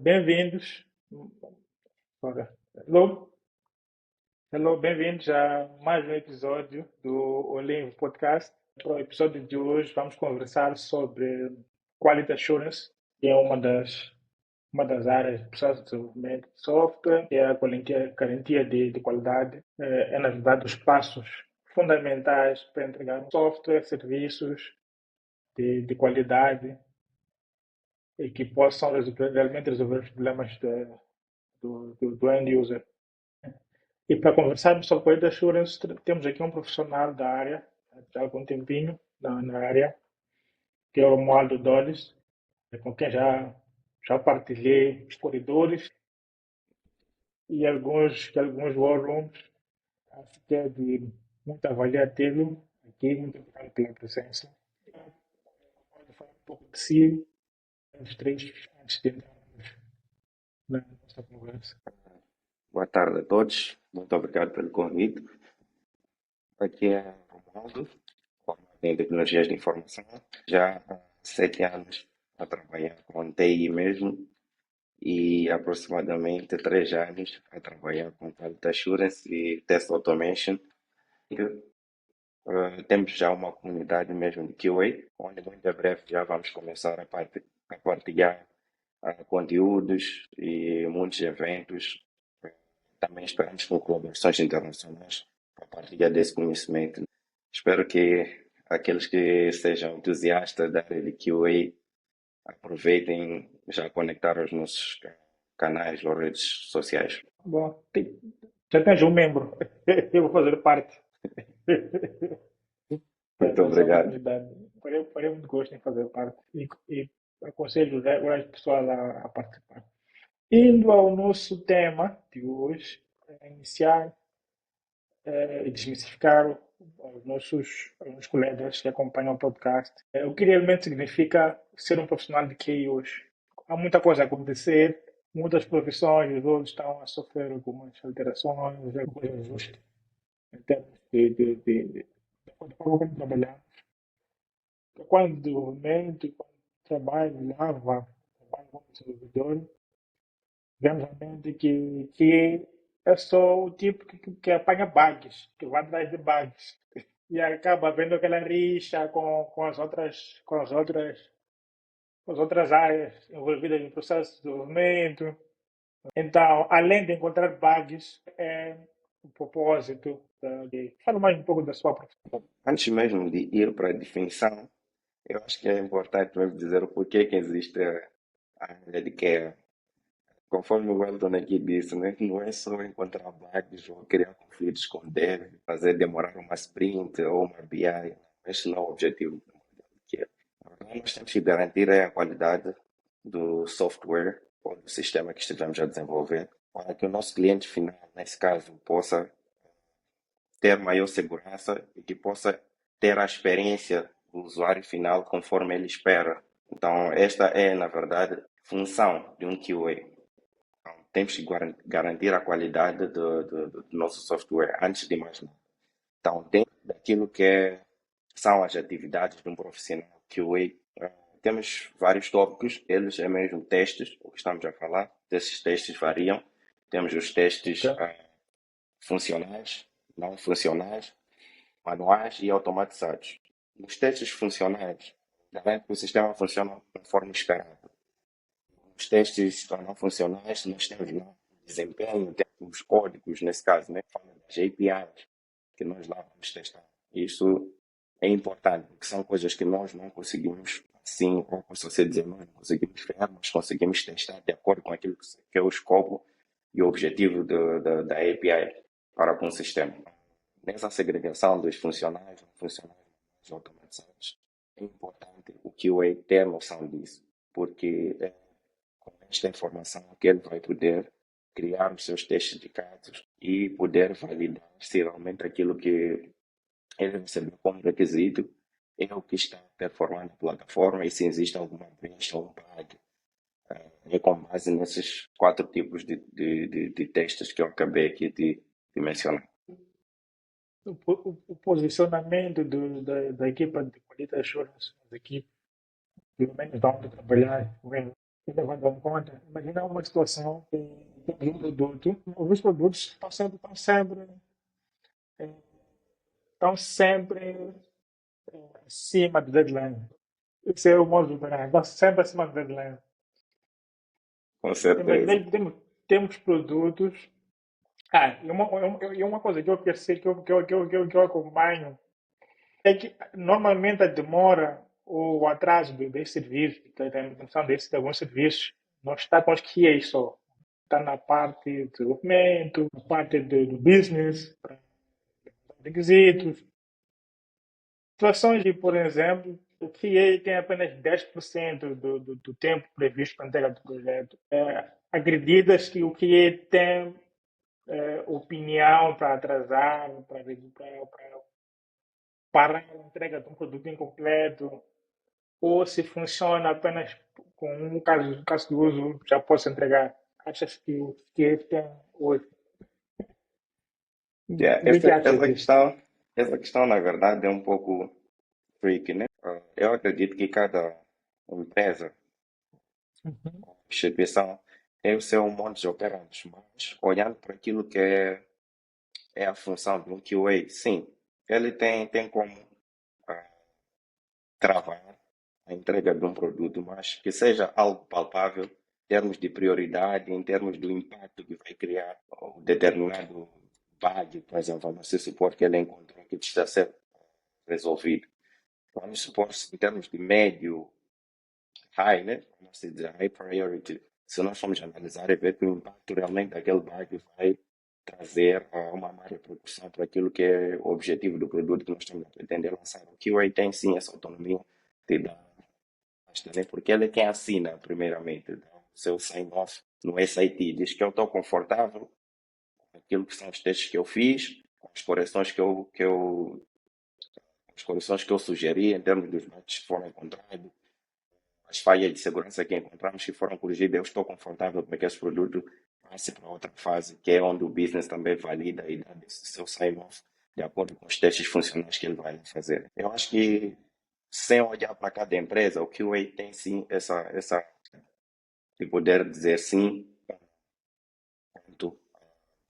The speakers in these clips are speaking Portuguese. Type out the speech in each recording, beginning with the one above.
Bem-vindos. Ora, Hello, hello, bem-vindos a mais um episódio do Olimpo Podcast. Para o episódio de hoje, vamos conversar sobre Quality Assurance, que é uma das áreas do processo de desenvolvimento de software, que é a garantia de qualidade. Na verdade, os passos fundamentais para entregar um software, serviços de qualidade e que possam realmente resolver os problemas do end user. E para conversarmos sobre Quality Assurance, temos aqui um profissional da área, já há algum tempinho na área, que é o Romualdo Dolis, com quem já partilhei os corredores e alguns war rooms. Acho que é de muito avaliar tê-lo aqui, muito obrigado pela presença. Pode falar um pouco de si, os três, antes de entrarmos na nossa conversa. Boa tarde a todos, muito obrigado pelo convite. Aqui é Romualdo, formado em Tecnologias de Informação, já há 7 anos a trabalhar com TI mesmo e aproximadamente 3 anos a trabalhar com Quality Assurance e Test Automation. Temos já uma comunidade mesmo de QA, onde muito em breve já vamos começar a partilhar conteúdos e muitos eventos. Também esperamos com colaborações internacionais a partilhar desse conhecimento. Espero que aqueles que sejam entusiastas da área de QA aproveitem já conectar os nossos canais ou redes sociais. Bom, já tens um membro, eu vou fazer parte. Muito Dessa obrigado. oportunidade. Farei muito gosto em fazer parte e aconselho o pessoal a participar. Indo ao nosso tema de hoje, iniciar e desmistificar aos colegas que acompanham o podcast, o que realmente significa ser um profissional de QI hoje. Há muita coisa a acontecer, muitas profissões e rolos estão a sofrer algumas alterações, alguns ajustes em termos de forma como trabalhar. Quando desenvolvimento, quando trabalho, trabalho como desenvolvedor, vemos realmente que é só o tipo que apanha bugs, que vai atrás de bugs. E acaba vendo aquela rixa com as outras áreas envolvidas no processo de desenvolvimento. Então, além de encontrar bugs, é o propósito de... Fala mais um pouco da sua profissão. Antes mesmo de ir para a definição, eu acho que é importante mesmo dizer o porquê que existe a área de QA. Conforme o Weldon aqui disse, né? Não é só encontrar bugs ou criar conflitos com dev, fazer demorar uma sprint ou uma BI. Esse não é o objetivo do modelo que é. Nós temos que garantir a qualidade do software ou do sistema que estivemos a desenvolver para que o nosso cliente final, nesse caso, possa ter maior segurança e que possa ter a experiência do usuário final conforme ele espera. Então, esta é, na verdade, função de um QA. Temos que garantir a qualidade do nosso software antes de mais nada. Então, dentro daquilo são as atividades de um profissional QA, temos vários tópicos, eles é mesmo testes, o que estamos a falar. Esses testes variam. Temos os testes funcionais, não funcionais, manuais e automatizados. Nos testes funcionais, garante que o sistema funciona conforme esperado. Os testes não funcionais, nós temos lá o desempenho, temos os códigos, nesse caso, né? Fala das APIs que nós lá vamos testar. Isso é importante, porque são coisas que nós não conseguimos, assim, ou posso você dizer, nós não conseguimos ver, mas conseguimos testar de acordo com aquilo que é o escopo e o objetivo da API para com o sistema. Nessa segregação dos funcionais, não funcionais, automatizados, é importante o QA ter noção disso, porque com esta informação que ele vai poder criar os seus testes de casos e poder validar se realmente aquilo que ele recebeu como requisito é o que está performando a plataforma e se existe alguma brecha ou bug. É com base nesses 4 tipos de testes que eu acabei aqui de mencionar. O posicionamento da equipa de Quality Assurance, da equipe, pelo menos da onde trabalhar, levando em conta. Imagina uma situação que tem um produto, os produtos estão sempre acima do deadline. Esse é o modo de operar, estão sempre acima do deadline. Com Imagina certeza. que temos produtos. E uma coisa que eu percebo, que eu acompanho, é que normalmente a demora ou o atraso desse serviço, da implementação de alguns serviços, não está com os QAs só. Está na parte de desenvolvimento, na parte do business, requisitos. Situações de, por exemplo, o QA tem apenas 10% do tempo previsto para a entrega do projeto. Agredidas que o QA tem opinião para atrasar, para parar a entrega de um produto incompleto, ou se funciona apenas com um caso de uso, já posso entregar. Achas que o que tem hoje? Yeah, O que achas essa disso? questão, na verdade, é um pouco tricky, né? Eu acredito que cada empresa, Uhum. instituição, tem o seu modo de operantes, mas olhando para aquilo que é a função de um QA, sim, ele tem como ah, travar a entrega de um produto, mas que seja algo palpável em termos de prioridade, em termos do impacto que vai criar o determinado bug, por exemplo, vamos supor que ele encontrou que precisa ser resolvido. Vamos supor em termos de médio, high, né? Vamos dizer, high priority. Se nós formos analisar e ver que o impacto realmente daquele bug vai trazer uma má repercussão para aquilo que é o objetivo do produto que nós estamos a pretender lançar. O QA tem sim essa autonomia de dar, né? Porque ele é quem assina, primeiramente, dá o seu sign-off no SIT. Diz que eu estou confortável com aquilo que são os testes que eu fiz, com as correções as correções que eu sugeri em termos dos bugs que foram encontrados, as falhas de segurança que encontramos que foram corrigidas, eu estou confortável para que esse produto passe para outra fase, que é onde o business também valida e dá esse seu sign-off de acordo com os testes funcionais que ele vai fazer. Eu acho que, sem olhar para cada empresa, o QA tem sim essa de poder dizer sim quanto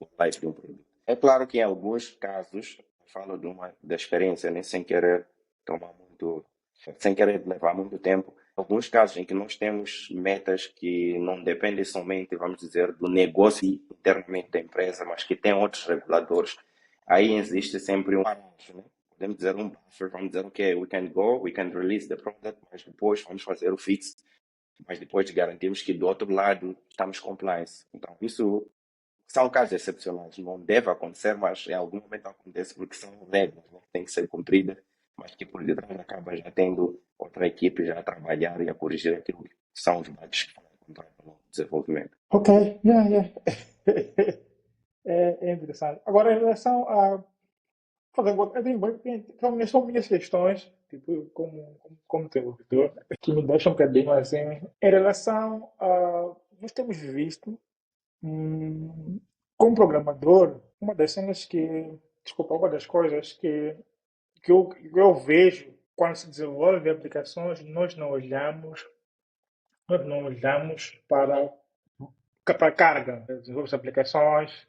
ao life de um produto. É claro que em alguns casos, falo da experiência, nem sem querer tomar muito, sem querer levar muito tempo, alguns casos em que nós temos metas que não dependem somente, vamos dizer, do negócio internamente da empresa, mas que tem outros reguladores. Aí existe sempre um parâmetro, né? Podemos dizer um buffer, vamos dizer, ok, we can go, we can release the product, mas depois vamos fazer o fix, mas depois garantimos que do outro lado estamos compliance. Então, isso são casos excepcionais, não deve acontecer, mas em algum momento acontece porque são regras, né, que têm que ser cumpridas, mas que por detrás acaba já tendo outra equipe já a trabalhar e a corrigir aquilo que são os bugs que foram encontrados no desenvolvimento. Ok, yeah, yeah. É interessante. Agora, em relação a. Eu são minhas questões, tipo, como desenvolvedor, que me deixam um bocadinho assim. Em relação a. Nós temos visto, hum, como programador, uma das cenas que. Desculpa, uma das coisas que eu vejo quando se desenvolve aplicações, nós não olhamos para a carga. Desenvolve aplicações,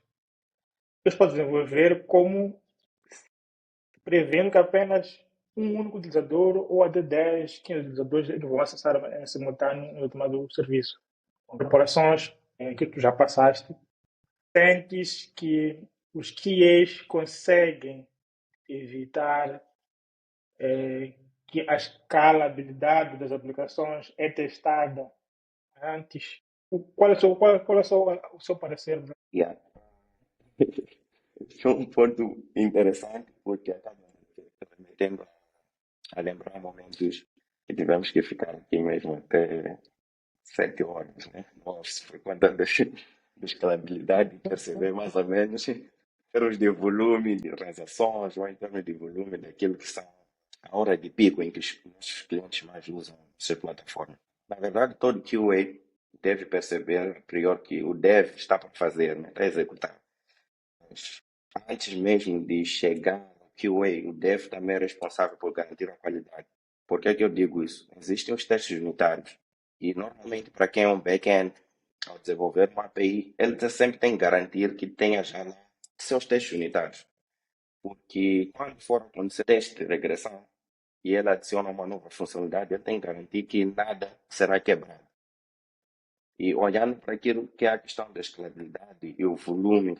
eles podem desenvolver como prevendo que apenas um único utilizador ou até 10, 15 utilizadores é que vão acessar em simultâneo um determinado serviço. Corporações que tu já passaste, sentes que os QAs conseguem evitar que a escalabilidade das aplicações é testada antes. Qual é o seu parecer? Yeah. Foi um ponto interessante porque acaba remetendo a lembrar momentos que tivemos que ficar aqui mesmo até 7 horas, né? Nossa, foi quando de escalabilidade e perceber mais ou menos em termos de volume de transações ou em termos de volume daquilo que são a hora de pico em que os nossos clientes mais usam essa plataforma. Na verdade, todo QA deve perceber, a priori, que o dev está para fazer, né? Para executar. Mas antes mesmo de chegar ao QA, o dev também é responsável por garantir a qualidade. Por que é que eu digo isso? Existem os testes unitários. E normalmente, para quem é um back-end, ao desenvolver uma API, ele sempre tem que garantir que tenha já lá seus testes unitários. Porque quando for acontecer teste de regressão e ele adiciona uma nova funcionalidade, ele tem que garantir que nada será quebrado. E olhando para aquilo que é a questão da escalabilidade e o volume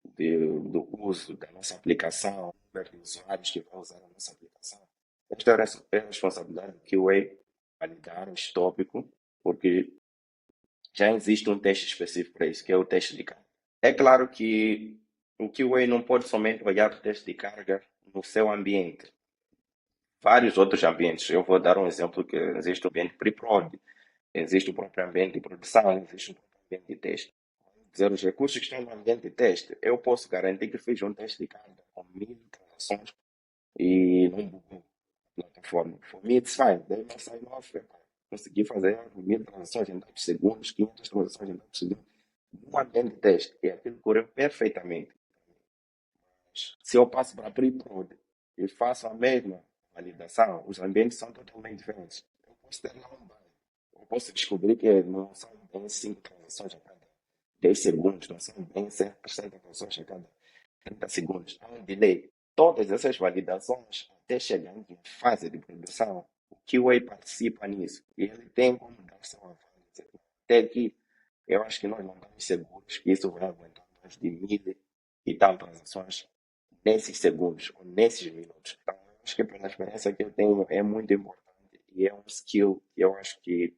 do uso da nossa aplicação, o número de usuários que vão usar a nossa aplicação, esta é a responsabilidade do QA validar este tópico, porque já existe um teste específico para isso, que é o teste de carga. É claro que o QA não pode somente olhar para o teste de carga no seu ambiente. Vários outros ambientes. Eu vou dar um exemplo que existe o ambiente pre-prod, existe o próprio ambiente de produção, existe o próprio ambiente de teste. Dizer os recursos que estão no ambiente de teste, eu posso garantir que fiz um teste de carga com 1000 transações e não bugou a plataforma. For me, it's fine. Daí vai sair off. Consegui fazer 1000 transações em tantos segundos, 500 transações em tantos segundos. No ambiente de teste, e aquilo correu perfeitamente. Se eu passo para pre-prod e faço a mesma validação, os ambientes são totalmente diferentes. Eu posso ter lá um bug. Eu posso descobrir que não são bem 5 transações a cada 10 segundos, não são bem 100% transações a cada 30 segundos. Há um delay. Todas essas validações, até chegando na fase de produção, o QA participa nisso. E ele tem como dar seu avanço. Até aqui, eu acho que nós não estamos seguros que isso vai aguentar mais de 1000 e tal transações nesses segundos ou nesses minutos. Então, eu acho que pela experiência que eu tenho é muito importante e é um skill que eu acho que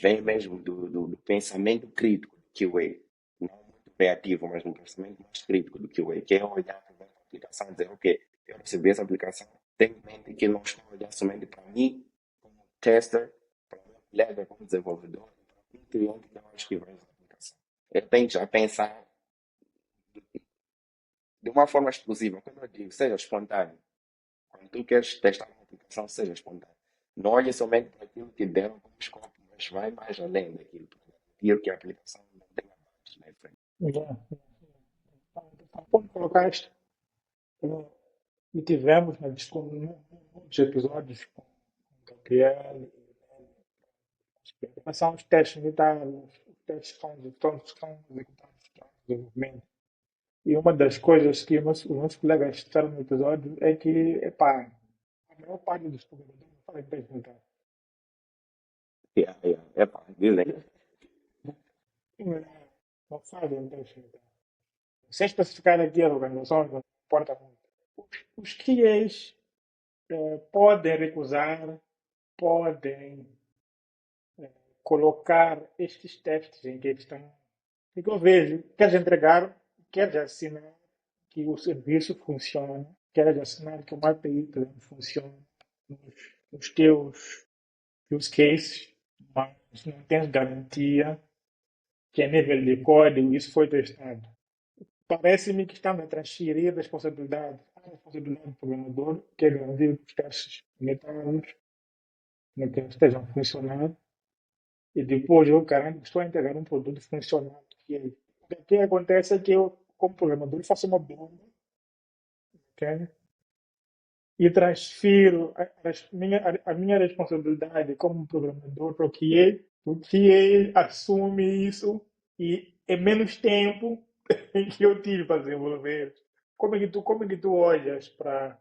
vem mesmo do pensamento crítico do QA. Não muito criativo, mas um pensamento mais crítico do QA, que é olhar para a aplicação e dizer, ok, eu recebi essa aplicação, tenho em mente que não estou a olhar somente para mim, como tester, para o meu colega como desenvolvedor, para um cliente que eu acho que vai usar a aplicação. Eu tenho que já pensar de uma forma exclusiva. Quando eu digo, seja espontâneo. Quando tu queres testar uma aplicação, seja espontâneo. Não olhe somente para aquilo que deram como escopo, mas vai mais além daquilo, para garantir que a aplicação não tenha bugs na frente. Yeah. Então, quando colocaste, eh, e tivemos muitos episódios com o Gabriel, são os testes militares, os testes que são executados para o desenvolvimento. E uma das coisas que os nossos colegas disseram no episódio é que, epá, a maior parte dos programadores não fazem teste militar. Yeah, yeah. Epá, dizem. Não fazem teste militar. Sem especificar aqui as organizações, não importa muito. Os QAs podem recusar, podem colocar estes testes em questão. E que eu vejo, queres entregar, queres assinar que o serviço funciona, queres assinar que uma API, por exemplo, funciona nos teus use cases, mas não tens garantia que a nível de código isso foi testado. Parece-me que estamos a transferir a responsabilidade do programador, que é garantir que os testes unitarios que estejam funcionando, e depois eu garanto que estou a entregar um produto funcional. O que acontece é que eu, como programador, faço uma bomba, ok? E transfiro a minha responsabilidade como programador para o QA assume isso e é menos tempo que eu tive para desenvolver. Como é que tu olhas para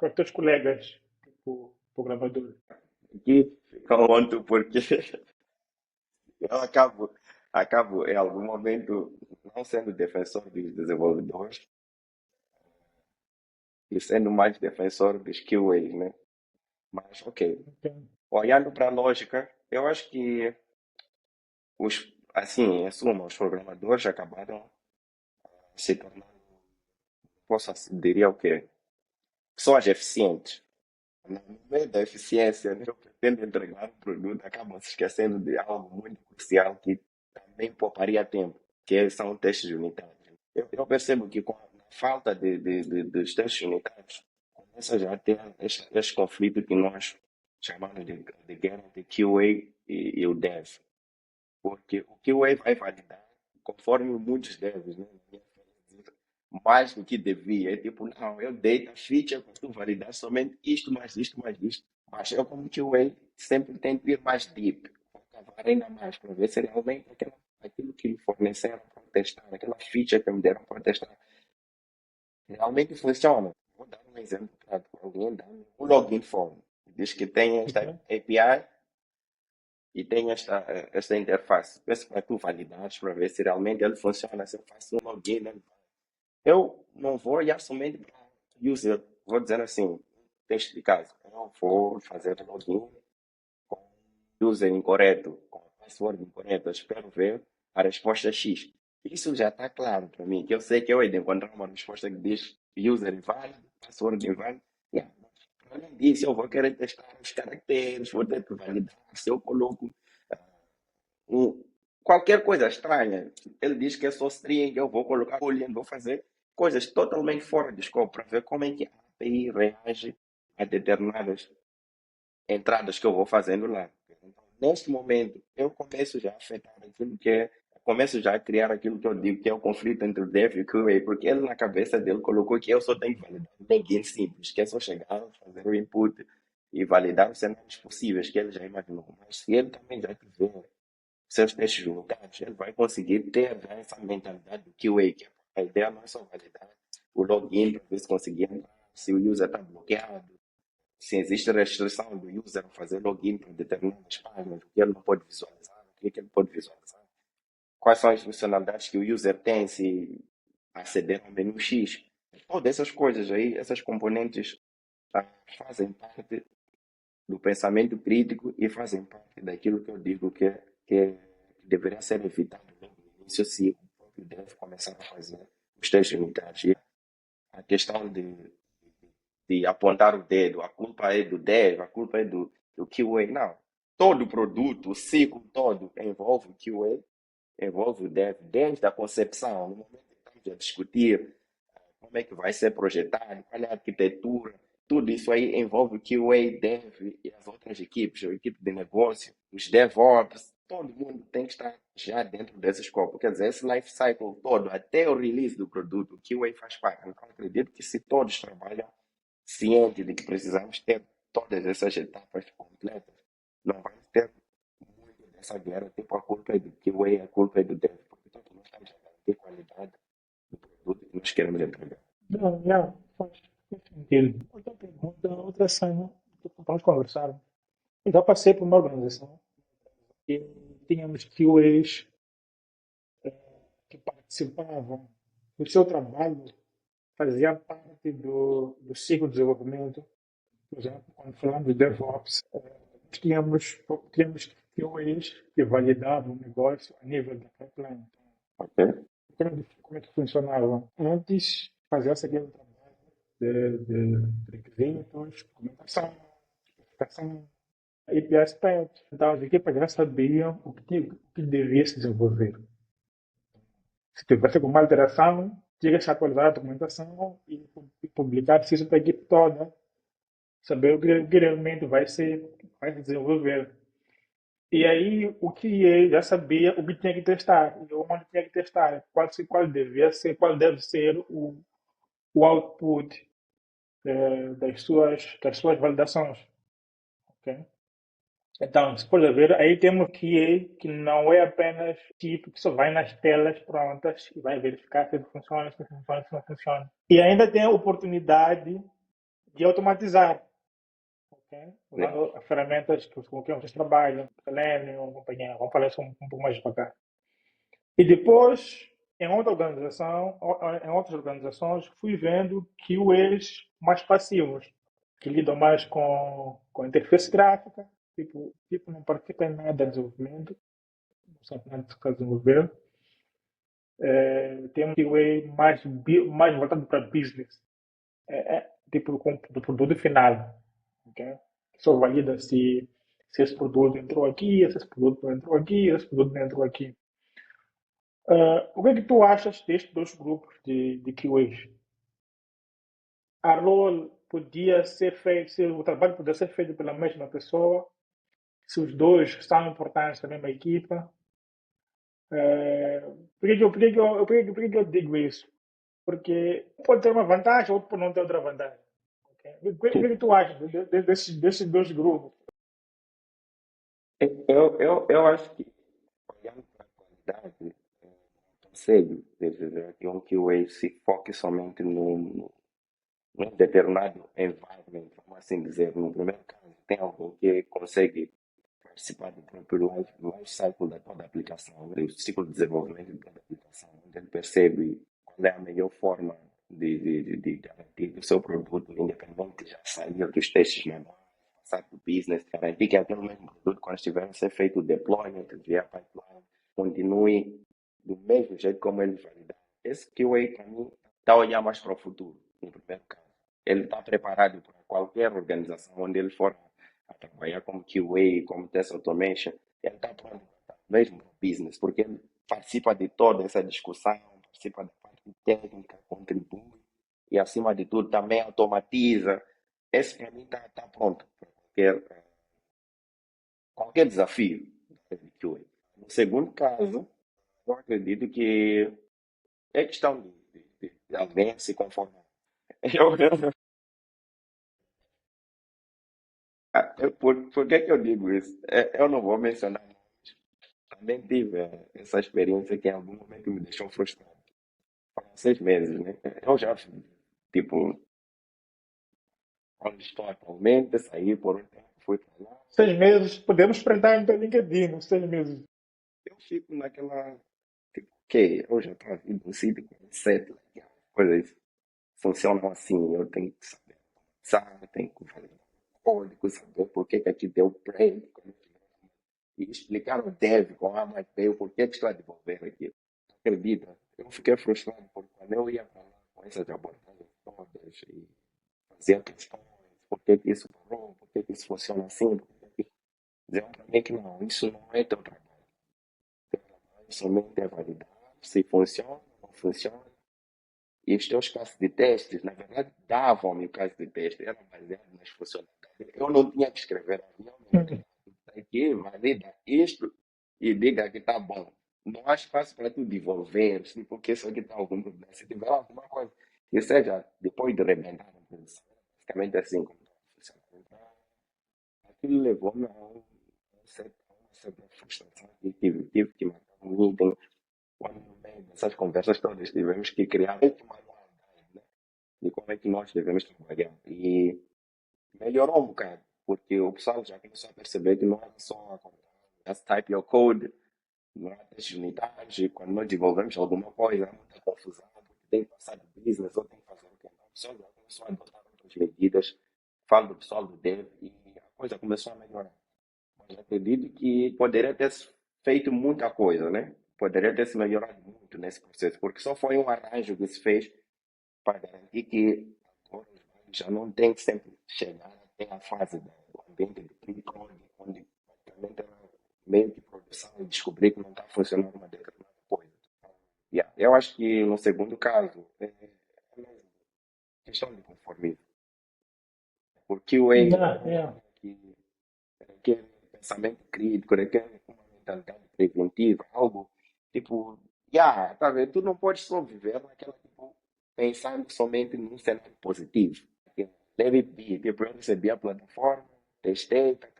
os teus colegas, tipo, programadores? Aqui fica um ponto porque eu acabo em algum momento não sendo defensor dos desenvolvedores e sendo mais defensor dos QAs, né? Mas, ok. Então, Olhando para a lógica, eu acho que assim, em suma, os programadores acabaram se tornando, diria o quê? Pessoas eficientes. No meio da eficiência, né, eu pretendo entregar um produto, acabam se esquecendo de algo muito crucial que também pouparia tempo, são testes unitários. Eu percebo que com a falta dos testes unitários, começa já a ter este conflito que nós chamamos de guerra de QA e o dev. Porque o QA vai validar conforme muitos devs, né? Mais do que devia. É tipo, não, eu dei a feature para tu validar somente isto, mais isto, mais isto. Mas eu, como QA, sempre tento ir mais deep, vou cavar ainda mais para ver se realmente aquilo que me forneceram para testar, aquela feature que me deram para testar, realmente funciona. Vou dar um exemplo prático. Alguém dá um login form, diz que tem esta Ok? API e tem esta interface. Peço para tu validares para ver se realmente ele funciona. Se eu faço um login, eu não vou olhar somente para o user. Vou dizer assim, texto de caso. Eu vou fazer login com user incorreto, com password incorreto. Eu espero ver a resposta X. Isso já está claro para mim, que eu sei que eu hei de encontrar uma resposta que diz user inválido, password inválido. Yeah. Além disso, eu vou querer testar os caracteres, vou ter que validar se eu coloco um, qualquer coisa estranha. Ele diz que é só string, eu vou colocar boolean, vou fazer coisas totalmente fora de escopo para ver como é que a API reage a determinadas entradas que eu vou fazendo lá. Então, neste momento, eu começo já a afetar aquilo que é, começo já a criar aquilo que eu digo que é o conflito entre o dev e o QA, porque ele na cabeça dele colocou que eu só tenho que validar um login simples, que é só chegar, fazer o input e validar os cenários possíveis que ele já imaginou. Mas se ele também já tiver seus testes juntados, ele vai conseguir ter já essa mentalidade do QA, que a ideia não é só validar o login para ver se conseguir entrar, se o user está bloqueado, se existe restrição do user a fazer login para determinadas páginas, o que ele não pode visualizar, o que ele pode visualizar, quais são as funcionalidades que o user tem se aceder ao menu X. Todas essas coisas aí, essas componentes fazem parte do pensamento crítico e fazem parte daquilo que eu digo que deveria ser evitado logo no início se o próprio dev começar a fazer os testes unidades. E a questão de apontar o dedo, a culpa é do dev, a culpa é do QA. Não. Todo o produto, o ciclo todo envolve o QA, envolve o dev, desde a concepção, no momento que estamos a discutir como é que vai ser projetado, qual é a arquitetura, tudo isso aí envolve o QA, Dev e as outras equipes, a equipe de negócio, os DevOps, todo mundo tem que estar já dentro desse escopo. Quer dizer, esse life cycle todo, até o release do produto, o QA faz parte. Então, acredito que se todos trabalham cientes de que precisamos ter todas essas etapas completas, não vai ter muito dessa guerra, tipo, a culpa é do QA, a culpa é do Dev, porque todos nós estamos a garantir qualidade do produto que nós queremos entregar. Não, já, faz sentido. Outra pergunta, outra cena que vamos conversar. Eu já passei por uma organização e tínhamos QAs que participavam do seu trabalho, fazia parte do ciclo de desenvolvimento. Por exemplo, quando falamos de DevOps, tínhamos QAs que validavam o negócio a nível da pipeline. Ok? Como é que funcionava? Antes, fazia-se aquele trabalho de requisitos, documentação, especificação, API spec. Então, as equipas já sabiam o que devia se desenvolver. Se tivesse alguma alteração, tinha que se atualizar a documentação e publicar isso para a equipe toda, saber o que realmente vai se desenvolver. E aí o QA já sabia o que tinha que testar, e onde tinha que testar, qual deve ser o output das suas validações. Ok? Então, se pode ver, aí temos QA que não é apenas tipo que só vai nas telas prontas e vai verificar se funciona, se funciona, se não funciona. E ainda tem a oportunidade de automatizar, ok? Yeah. Usando ferramentas com que vocês trabalham, Selenium, companhia. Vamos falar isso um pouco mais devagar. E depois, em outras organizações, fui vendo QAs mais passivos, que lidam mais com interface gráfica, tipo não participa em nada de desenvolvimento, não sabe nada de desenvolver. Tem um QA mais voltado para business, tipo do produto final, ok? Só valida se esse produto entrou aqui, se esse produto não entrou aqui, se esse produto não entrou aqui. O que é que tu achas destes dois grupos de QAs? A role podia ser feito, se o trabalho podia ser feito pela mesma pessoa, se os dois são importantes na mesma equipa. Por que que eu digo isso? Porque pode ter uma vantagem ou pode não ter outra vantagem. O que tu achas desses dois grupos? Eu acho que, olhando para a qualidade, conselho de dizer que um QA se foque somente num determinado environment, vamos assim dizer. No primeiro caso, tem alguém que consegue participar do próprio life cycle da toda a aplicação, né? O ciclo de desenvolvimento de toda a aplicação, onde ele percebe qual é a melhor forma de garantir o seu produto, independente de já sair dos testes menores, passar para o business, garantir que aquele mesmo produto, quando estiver a ser feito o deployment via pipeline, continue do mesmo jeito como ele validar. Esse QA, para mim, está a olhar mais para o futuro, no primeiro caso. Ele está preparado para qualquer organização onde ele for a trabalhar como QA, como test automation. Ele está pronto mesmo para o business, porque ele participa de toda essa discussão, participa da parte técnica, contribui e, acima de tudo, também automatiza. Esse, para mim, está pronto para qualquer desafio de QA. No segundo caso, eu acredito que é questão de alguém se conformar. Eu, por que eu digo isso? Eu não vou mencionar. Também tive essa experiência que em algum momento me deixou frustrado. Foram 6 meses, né? Eu já, tipo, onde estou atualmente, saí por um tempo, fui para lá. 6 meses, podemos espreitar no teu LinkedIn, uns 6 meses. Eu fico naquela, tipo, ok, eu já estou aqui no sítio com 7, coisas funcionam assim, eu tenho que saber, tenho que validar o código, saber por que aqui deu break, e explicar o dev com A mais B, o porquê que está a desenvolver aquilo. Acredita? Eu fiquei frustrado porque quando eu ia para lá com essas abordagens todas e fazia questões, por que que isso parou, por que que isso funciona assim, diziam para mim que não, isso não é teu trabalho. Teu trabalho somente é validar se funciona ou não funciona. E os teus casos de testes, na verdade, davam-me o caso de teste, eram baseados nas funcionalidades. Eu não tinha que escrever realmente. Aqui, valida isto e diga que está bom. Não há espaço para tu devolver, porque isso aqui está algum problema. Se tiver alguma coisa, que seja depois de rebentar a produção, basicamente assim como funciona. Então, aquilo levou-me a uma certa frustração e tive que marcar um meeting. Quando no meio dessas conversas todas tivemos que criar uma manualidade, né, de como é que nós devemos trabalhar. E melhorou um bocado, porque o pessoal já começou a perceber que não era só acordar, just type your code, não há testes unidades, e quando nós desenvolvemos alguma coisa, há muita confusão, porque tem que passar do business ou tem que fazer o que não. O pessoal já começou a adotar outras medidas, falo do pessoal do dev, e a coisa começou a melhorar. Mas acredito que poderia ter se feito muita coisa, né? Poderia ter se melhorado muito nesse processo, porque só foi um arranjo que se fez para garantir que agora os bancos já não tem que sempre chegar até a fase do ambiente de pre-prod, onde praticamente era meio que produção e descobrir que não está funcionando uma determinada coisa. Yeah. Eu acho que no segundo caso é mesmo questão de conformismo, porque o EI Yeah, yeah. requer pensamento crítico, requer uma mentalidade preventiva, algo tipo, yeah, tá vendo? Tu não podes só viver naquela tipo, pensando somente num cenário positivo. Let it be. Tipo, eu recebi a plataforma, testei, para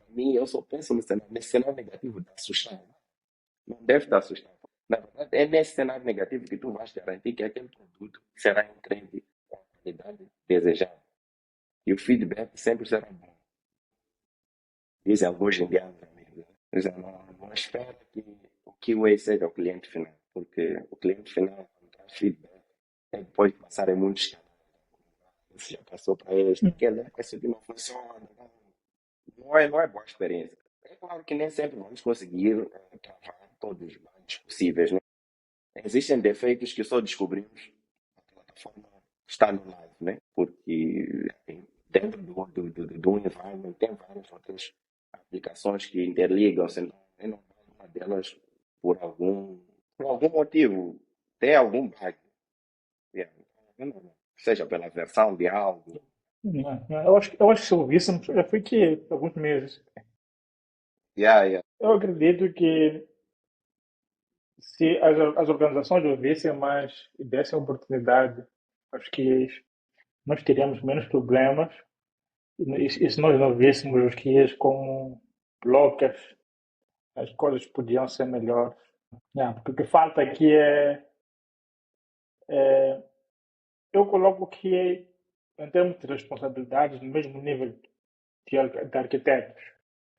mim, eu só penso no cenário, nesse cenário negativo de assustar. Não deve te assustar. Na verdade, é nesse cenário negativo que tu vais garantir que aquele produto será entregue com a qualidade desejada. E o feedback sempre será bom. Dizem alguns indianos amigos. Dizem, não espera que o QA seja o cliente final, porque o cliente final, quando traz feedback, é depois de passarem muitos canais. Você já passou para eles, aquele, isso aqui não funciona, não é boa experiência. É claro que nem sempre vamos conseguir travar todos os bugs possíveis, né? Existem defeitos que só descobrimos na plataforma está no live, né? Porque dentro do environment tem várias outras aplicações que interligam-se, então é normal uma delas por algum motivo tem algum bug. Yeah. É normal. Seja pela versão de algo. Eu acho que se eu ouvisse, já foi que alguns meses. Yeah, yeah. Eu acredito que se as organizações ouvissem mais e dessem oportunidade aos QAs, nós teríamos menos problemas e se nós não víssemos os QIs como blocos, as coisas podiam ser melhores. Yeah, porque o que falta aqui é eu coloco o QA em termos de responsabilidades no mesmo nível de arquitetos,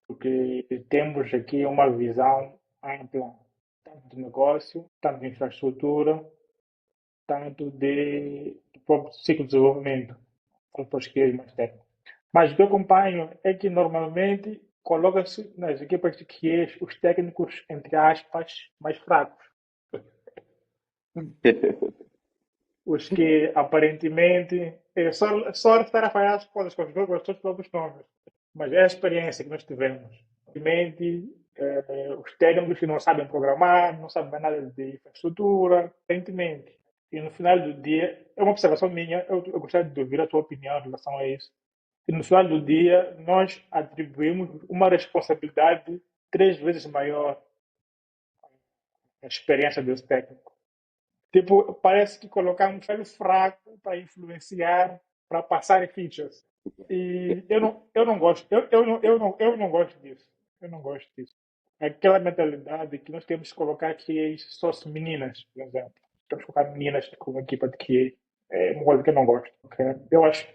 porque temos aqui uma visão ampla, tanto de negócio, tanto de infraestrutura, tanto do próprio ciclo de desenvolvimento, para os QAs mais técnicos. Mas o que eu acompanho é que normalmente coloca-se nas equipas de QAs os técnicos, entre aspas, mais fracos. Os que aparentemente é só estar a falhar as coisas com os seus próprios nomes. Mas é a experiência que nós tivemos. Aparentemente, os técnicos que não sabem programar, não sabem nada de infraestrutura, aparentemente. E no final do dia, é uma observação minha, eu gostaria de ouvir a tua opinião em relação a isso. E no final do dia, nós atribuímos uma responsabilidade 3 vezes maior à experiência desse técnico. Tipo, parece que colocamos um velho fraco para influenciar, para passar features. E eu não gosto, eu não gosto disso. Eu não gosto disso. Aquela mentalidade que nós temos que colocar que só se meninas, por exemplo. Temos que colocar meninas como equipa de QA. É uma coisa que eu não gosto. Okay? Eu acho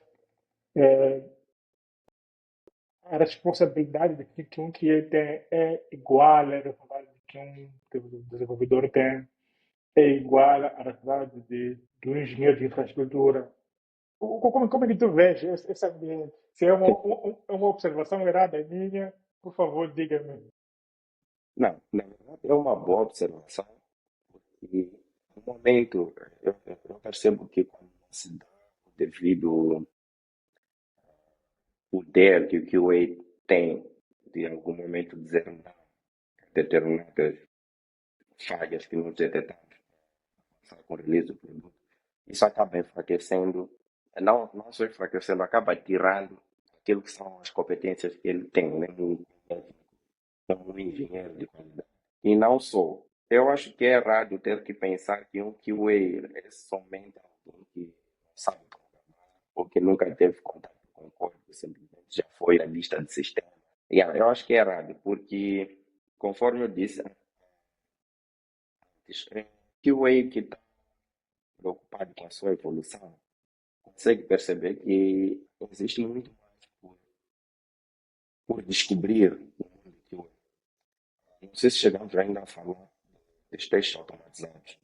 é, a responsabilidade que um QA tem é igual à responsabilidade que um desenvolvedor tem é igual à atividade do engenheiro de infraestrutura. Como é que tu vês esse ambiente? Se é uma observação errada minha, por favor, diga-me. Não, na verdade é uma boa observação, porque no momento eu percebo que quando não se dá o devido poder que o QA tem de algum momento dizer não a determinadas falhas que nos detectamos com o release do produto, isso acaba enfraquecendo, não só enfraquecendo, acaba tirando aquilo que são as competências que ele tem, né, como um engenheiro de qualidade. E não só. Eu acho que é errado ter que pensar que um QA é somente alguém que não sabe programar ou que nunca teve contato com código, simplesmente já foi na lista de sistema. Yeah, eu acho que é errado, porque, conforme eu disse antes, QA que está preocupado com a sua evolução consegue perceber que existe muito mais por descobrir no mundo do QA. Não sei se chegamos ainda a falar dos testes automatizados.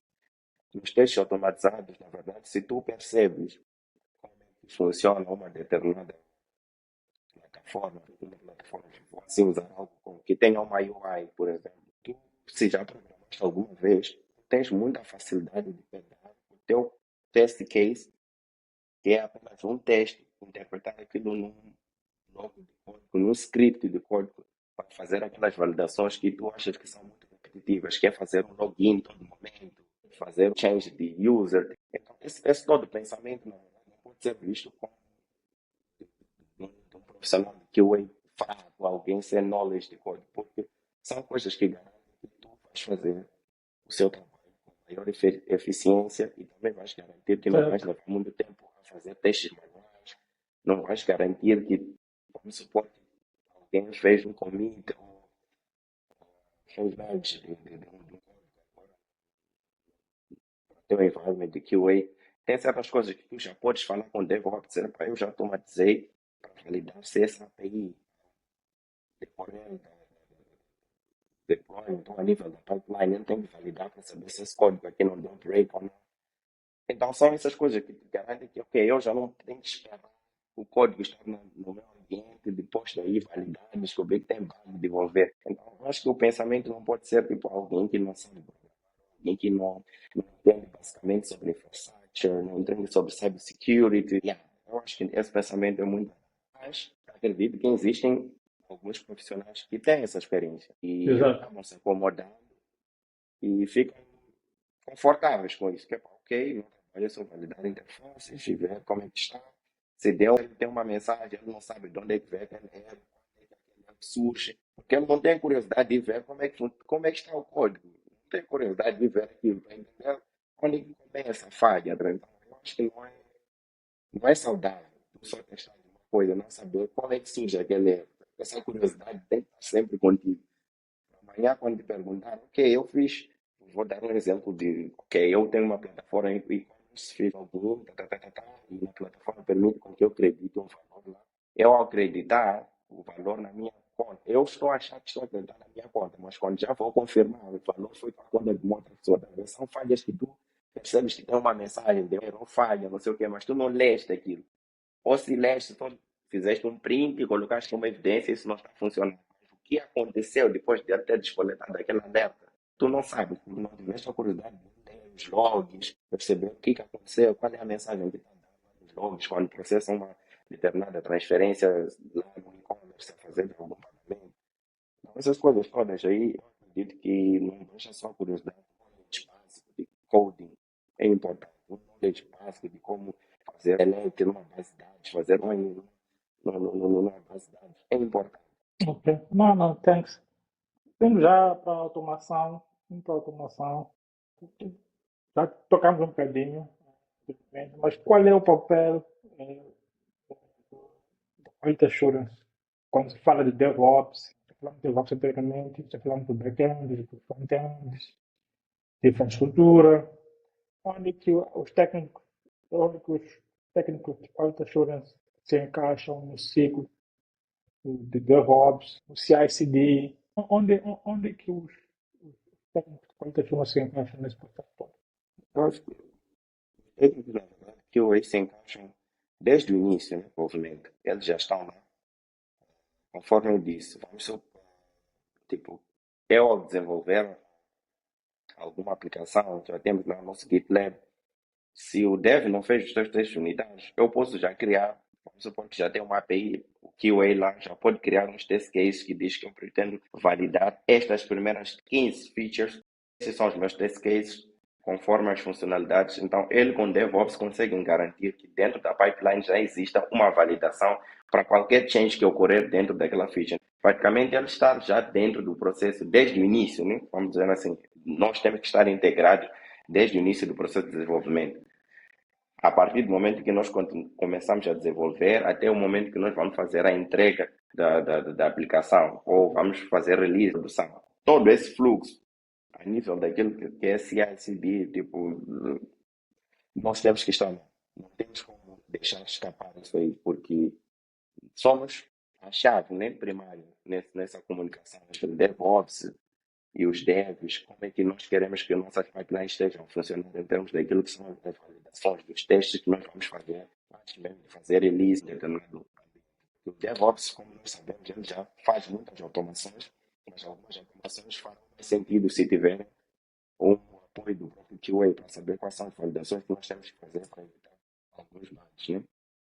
Nos testes automatizados, na verdade, se tu percebes como é que funciona uma determinada plataforma, vou assim usar algo que tenha uma UI, por exemplo, tu, se já programaste alguma vez, tens muita facilidade de pegar o teu test case, que é apenas um teste, interpretar aquilo num bloco de código, num script de código, para fazer aquelas validações que tu achas que são muito repetitivas, que é fazer um login todo momento, fazer change de user. Então, esse todo pensamento não pode ser visto como um profissional de QA fraco, alguém sem knowledge de código, porque são coisas que garantem que tu vais fazer o seu trabalho com maior eficiência e também vais garantir que não vais Certo. levar muito tempo a fazer testes manuais, não vais garantir que, vamos supor, que alguém fez um commit ou fez bugs de teu environment de QA. Tem certas coisas que tu já podes falar com o DevOps, dizer, "Pá, eu já automatizei para validar se essa API decorrer deploy, então a nível da pipeline, ele tem que validar para saber se esse código aqui não deu break ou não. Então são essas coisas que te garantem que, ok, eu já não tenho que esperar o código estar no meu ambiente, depois daí validar, descobrir que tem bug, devolver. Então eu acho que o pensamento não pode ser tipo alguém que não sabe programar, alguém que não entende basicamente sobre infrastructure, não entende sobre cybersecurity. Yeah, eu acho que esse pensamento é muito. Mas acredito que existem alguns profissionais que têm essa experiência e Exato. acabam se acomodando e ficam confortáveis com isso, que é pá, ok, não trabalho só validar interfaces e ver como é que está. Se deu, ele tem uma mensagem, ele não sabe de onde é que vem aquele erro, quando é que aquele erro surge, porque ele não tem curiosidade de ver como é que está o código, não tem curiosidade de ver aquilo, para entender onde é que começa a falha. Então, eu acho que não é Não é saudável. Tu só testar uma coisa, não saber qual é que surge aquele erro. Essa curiosidade tem que estar sempre contigo. Amanhã, quando te perguntar, ok, eu fiz, vou dar um exemplo de, ok, eu tenho uma plataforma em e-commerce, fiz algo, e a plataforma permite com que eu acredite um valor lá. Eu, ao acreditar o valor na minha conta, eu estou a achar que estou a acreditar na minha conta, mas quando já vou confirmar, o valor foi para a conta de uma outra pessoa. Talvez são falhas que tu percebes que tem uma mensagem de erro, falha, não sei o quê, mas tu não leste aquilo. Ou se leste, só fizeste um print e colocaste como evidência, isso não está funcionando. Mas o que aconteceu depois de ter descoletado aquele alerta? Tu não sabes, tu não tiveste a curiosidade de ler os logs, perceber o que aconteceu, qual é a mensagem que está dando nos logs, quando processam uma determinada transferência lá no e-commerce, a fazer algum pagamento. Então, essas coisas todas aí, eu acredito que não deixa só a curiosidade, o knowledge básico de coding é importante. O knowledge básico de como fazer delete numa base de dados, fazer um numa base de dados é importante. Ok. Não, não, thanks. Temos já para automação, para automação. Já tocamos um bocadinho, mas qual é o papel do Quality Assurance quando se fala de DevOps? Já falamos de DevOps anteriormente, já falamos do back-end, do front-end, de infraestrutura. Onde que os técnicos, onde que os técnicos de Quality Assurance se encaixam no ciclo de DevOps, no CI/CD? Onde que os técnicos de Quality Assurance se encaixam nesse processo todo? Eu acho que técnicos, na verdade, que hoje se encaixam desde o início do desenvolvimento. Eles já estão lá, conforme eu disse. Vamos supor, tipo, eu ao desenvolver alguma aplicação, já temos lá no nosso GitLab. Se o dev não fez os seus testes unidades, eu posso já criar, vamos supor que já tem uma API, o QA lá já pode criar uns test cases que diz que eu pretendo validar estas primeiras 15 features. Esses são os meus test cases, conforme as funcionalidades. Então, ele com DevOps consegue garantir que dentro da pipeline já exista uma validação para qualquer change que ocorrer dentro daquela feature. Praticamente, ele está já dentro do processo desde o início, né? Vamos dizer assim, nós temos que estar integrados desde o início do processo de desenvolvimento. A partir do momento que nós começamos a desenvolver, até o momento que nós vamos fazer a entrega da aplicação, ou vamos fazer release, produção. Todo esse fluxo, a nível daquilo que é CI/CD, tipo, nós temos que estar, não temos como deixar escapar isso aí, porque somos a chave, né, primária nessa comunicação entre DevOps e os devs, como é que nós queremos que nossas pipelines estejam funcionando em termos daquilo que são as validações dos testes que nós vamos fazer, antes mesmo de fazer release de determinado. O DevOps, como nós sabemos, ele já faz muitas automações, mas algumas automações farão mais sentido se tiverem um apoio do próprio QA para saber quais são as validações que nós temos que fazer para evitar alguns bugs, né?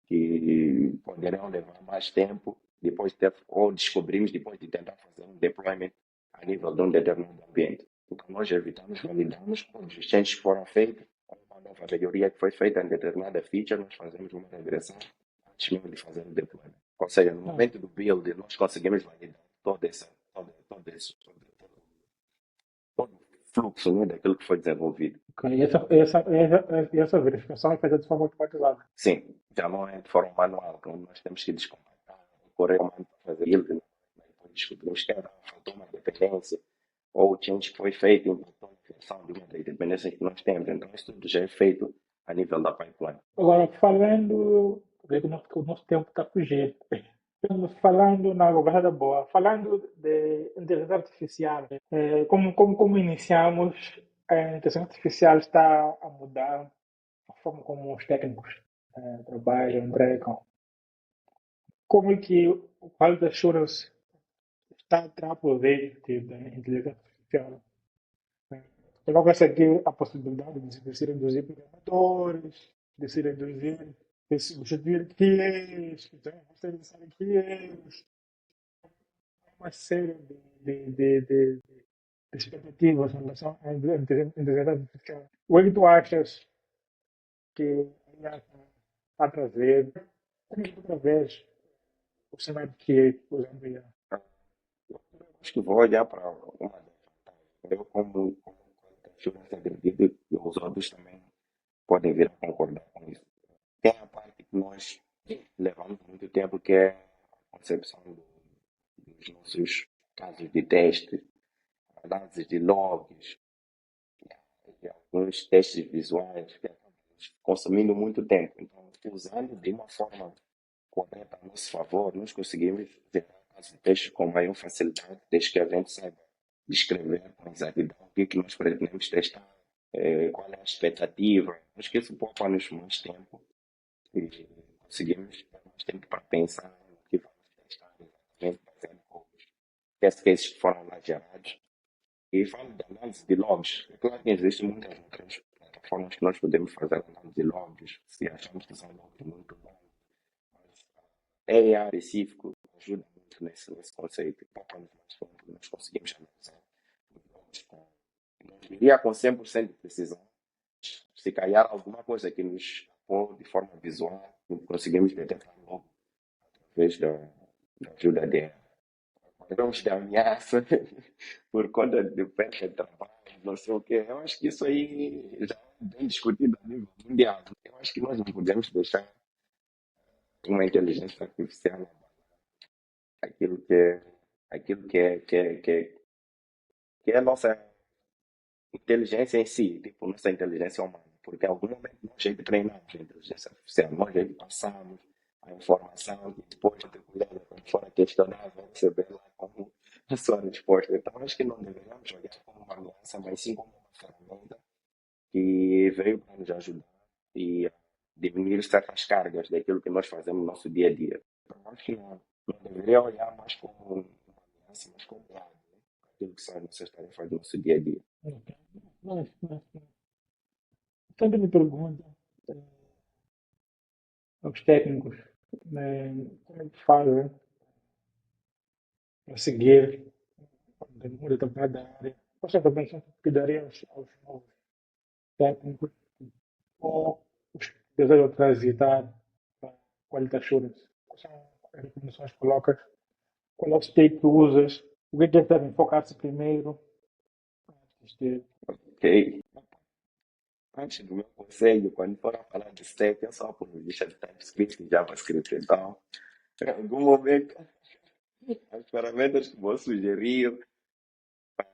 Que poderão levar mais tempo depois de ter, ou descobrimos depois de tentar fazer um deployment a nível de um determinado ambiente. Então, nós evitamos, validamos, quando os changes foram feitos, uma nova melhoria que foi feita em determinada feature, nós fazemos uma regressão antes mesmo de fazer o deployment. Ou seja, no momento do build, nós conseguimos validar todo o fluxo, né, daquilo que foi desenvolvido. Ok, essa verificação é feita de forma automatizada. Sim, já não é de forma manual, como nós temos que descompactar, correr comando para fazer build, né? Depois descobrimos que faltou uma dependência, ou o change que foi feito impactou a criação de uma das dependências que nós temos. Então, isso tudo já é feito a nível da pipeline. Agora, falando, porque o nosso tempo está fugindo. Falando na governança boa, falando de inteligência artificial, como iniciamos, a inteligência artificial está a mudar a forma como os técnicos trabalham, entregam. Como é que o Quality Assurance está a proveito da inteligência artificial? Coloca-se aqui a possibilidade de se reduzir programadores, de se reduzir, de substituir QAs, então você sabe QAs, uma série de expectativas em relação à inteligência artificial. O que tu achas que a IA está a trazer? Como é que tu vês o cenário de QA, por exemplo, IA? Eu acho que vou olhar para uma das vantagens. Eu, como segurança acredito que os outros também podem vir a concordar com isso. Tem a parte nós levamos muito tempo, que é a concepção dos nossos casos de teste, análise de logs, e alguns testes visuais que acabamos consumindo muito tempo. Então, usando de uma forma correta a nosso favor, nós conseguimos gerar casos de testes com maior facilidade, desde que a gente saiba descrever com exatidão o que nós pretendemos testar, qual é a expectativa. Acho que isso poupa-nos mais tempo e conseguimos ter mais tempo para pensar no que vamos testar exatamente, fazendo com os test cases que foram lá gerados. E falo de análise de logs. É claro que existem muitas outras plataformas que nós podemos fazer análise de logs, se achamos que são logs muito longos. Mas AI específico ajuda muito nesse conceito. Poupa-nos mais tempo, nós conseguimos analisar os logs não diria com 100% de precisão. Se calhar alguma coisa que nos for de forma visual, conseguimos detectar logo através da ajuda dela. Vamos de ameaça por conta de perda de trabalho, não sei o quê. Eu acho que isso aí já é bem discutido a nível mundial. Eu acho que nós não podemos deixar uma inteligência artificial aquilo que é, aquilo que é a nossa inteligência em si, tipo, nossa inteligência humana. Porque em algum momento nós já treinamos a inteligência artificial, nós já passamos a informação e depois o colega, quando for a questionar, vai receber lá como a sua resposta. Então, acho que não deveríamos olhar como uma ameaça, mas sim como uma ferramenta que veio para nos ajudar e a diminuir certas cargas daquilo que nós fazemos no nosso dia a dia. Então, acho que não deveria olhar mais como uma ameaça, mas como algo, né? Aquilo que são as nossas tarefas do nosso dia a dia. Ok. Mas sempre me pergunto eh, aos técnicos como é que fazem para seguir uma determinada área. Você também sempre pedaria aos novos técnicos ou os que desejam transitar para quality assurance. Quais são as recomendações que colocas? Qual é o state que usas? O que é que eles devem focar-se primeiro? Antes de... Ok? Antes do meu conselho, quando for a falar de stack, eu sou apologista de TypeScript e JavaScript. Então, em algum momento, as ferramentas que vou sugerir para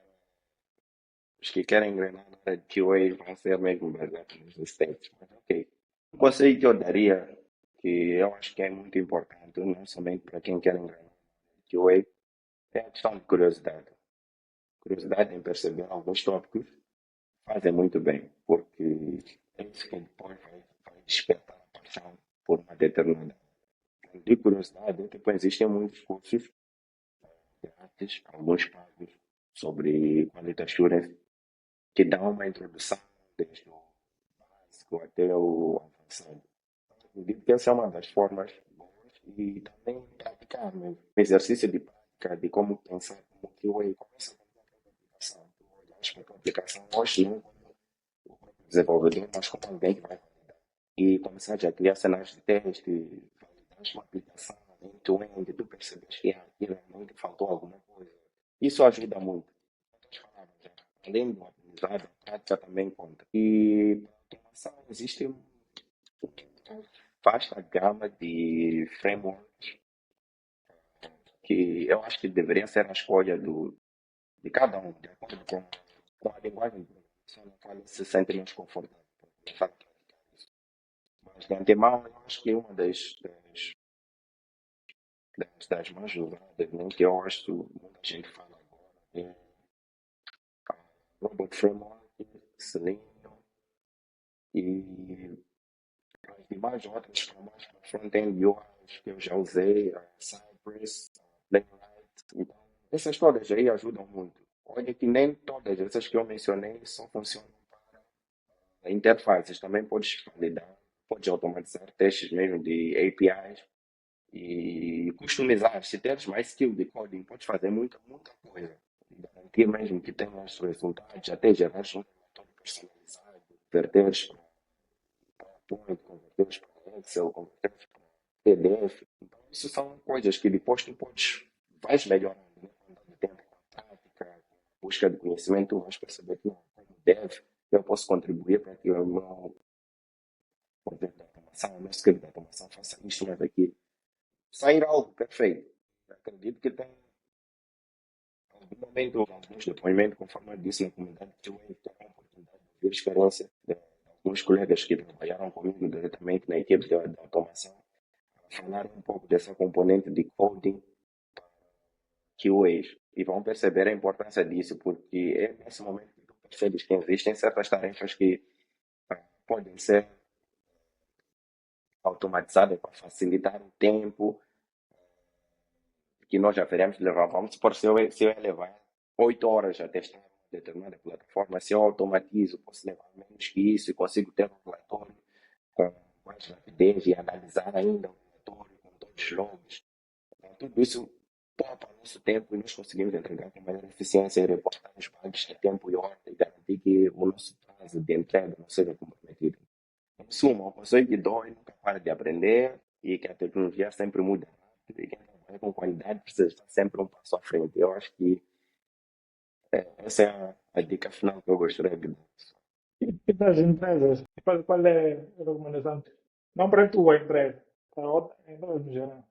os que querem engrenar na área de QA vão ser mesmo baseadas nos stacks. Mas, ok. O conselho que eu daria, que eu acho que é muito importante, não somente para quem quer engrenar na QA, é a questão de curiosidade. Curiosidade em perceber alguns tópicos fazem muito bem, porque é isso que depois vai despertar a paixão por uma determinada. De curiosidade, tipo, existem muitos cursos grátis, alguns pagos, sobre quality assurance, que dão uma introdução desde o básico até o avançado. Eu digo que essa é uma das formas boas e também praticar mesmo. Exercício de prática, de como pensar, como que eu começo com a própria aplicação. Tu olhas para a tua aplicação hoje, não como o próprio desenvolvedor, mas como alguém que vai validar. E começar já a criar cenários de teste, validar uma aplicação end-to-end, tu percebes que aqui realmente faltou alguma coisa. Isso ajuda muito. Outras palavras, já. Além do aprendizado, a prática também conta. E para automação existe vasta gama de frameworks que eu acho que deveria ser a escolha de cada um, de acordo com a linguagem de programação na qual ele se sente mais confortável para começar a praticar isso. Mas de antemão, eu acho que uma das mais usadas, né, que eu acho que muita gente fala agora, é a Robot Framework, Selenium e as demais outras para mais para front-end UIs que eu já usei, a Cypress, a Playwright. Então, essas todas aí ajudam muito. Olha que nem todas essas que eu mencionei só funcionam para interfaces. Também podes validar, podes automatizar testes mesmo de APIs e customizar. Se teres mais skill de coding, podes fazer muita coisa. E garantir mesmo que tenhas resultados, até gerar um relatório personalizado, converteres para PowerPoint, converteres para Excel, converteres para PDF. Então, isso são coisas que depois tu vais melhorando, né? Com o tempo, com a prática, com a busca de conhecimento, tu vais perceber que não, como dev, eu posso contribuir para que o meu por dentro da automação, o nosso script da automação faça isto, mas aquilo. Sair algo perfeito. Acredito que tem algum momento, alguns depoimentos, conforme eu disse na comunidade, que eu tenho a oportunidade de ouvir a experiência de alguns colegas que trabalharam comigo diretamente na equipe de automação, falar um pouco dessa componente de coding QAs. E vão perceber a importância disso, porque é nesse momento que tu percebes que existem certas tarefas que podem ser automatizadas para facilitar o tempo que nós já veremos levar. Vamos supor, se eu ia levar 8 horas a testar uma determinada plataforma, se eu automatizo, posso levar menos que isso e consigo ter um relatório com mais rapidez e analisar ainda o relatório com todos os logs. Então, tudo isso poupa nosso tempo e nós conseguimos entregar com maior eficiência e reportar os bugs a tempo e ordem e garantir que o nosso prazo de entrega não seja comprometido. Em suma, uma pessoa que dói nunca para de aprender e que a tecnologia sempre muda rápido e quem trabalha com qualidade precisa estar sempre um passo à frente. Eu acho que essa é a dica final que eu gostaria de dar. E das empresas, qual é a recomendação? Não para a tua empresa, para outra empresa no geral.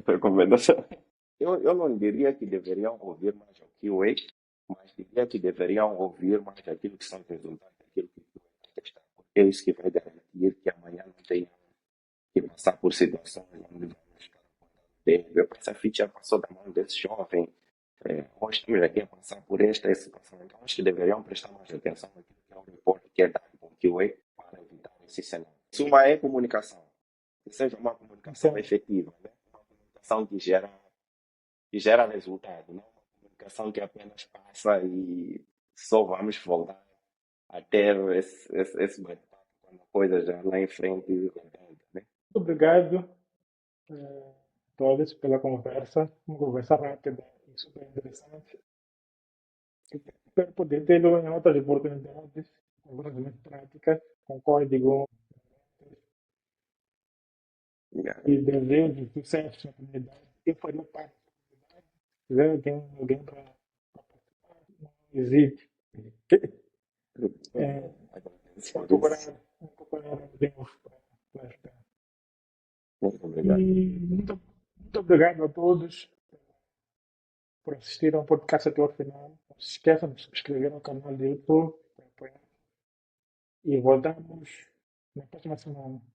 Recomendação. Eu não diria que deveriam ouvir mais o QA, mas diria que deveriam ouvir mais aquilo que são os resultados daquilo que o QA vai testar. Porque é isso que vai garantir que amanhã não tenha que passar por situações onde vamos estar apontando. Essa ficha já passou da mão desse jovem. Hoje estamos aqui a passar por esta situação. Então, acho que deveriam prestar mais atenção naquilo que é o reporte que é dado com o QA para evitar esse cenário. Suma é comunicação. Que seja uma comunicação Então, efetiva, né? Uma comunicação que gera resultado, não uma comunicação que apenas passa e só vamos voltar a ter esse bate-papo quando a coisa já lá em frente rebenta, né? muito obrigado a todos pela conversa, uma conversa rápida e super interessante. Espero poder tê-lo em outras oportunidades, algumas mais práticas, com código Yeah. e desejo sucesso na comunidade. Eu faria parte da comunidade. Se tiver alguém para participar, não hesite. É, Agradeço vamos por isso. procurar alguém para ajudar. Muito E obrigado. muito obrigado a todos por assistir ao podcast até ao final. Não se esqueçam de subscrever no canal do YouTube para apoiar. E voltamos na próxima semana.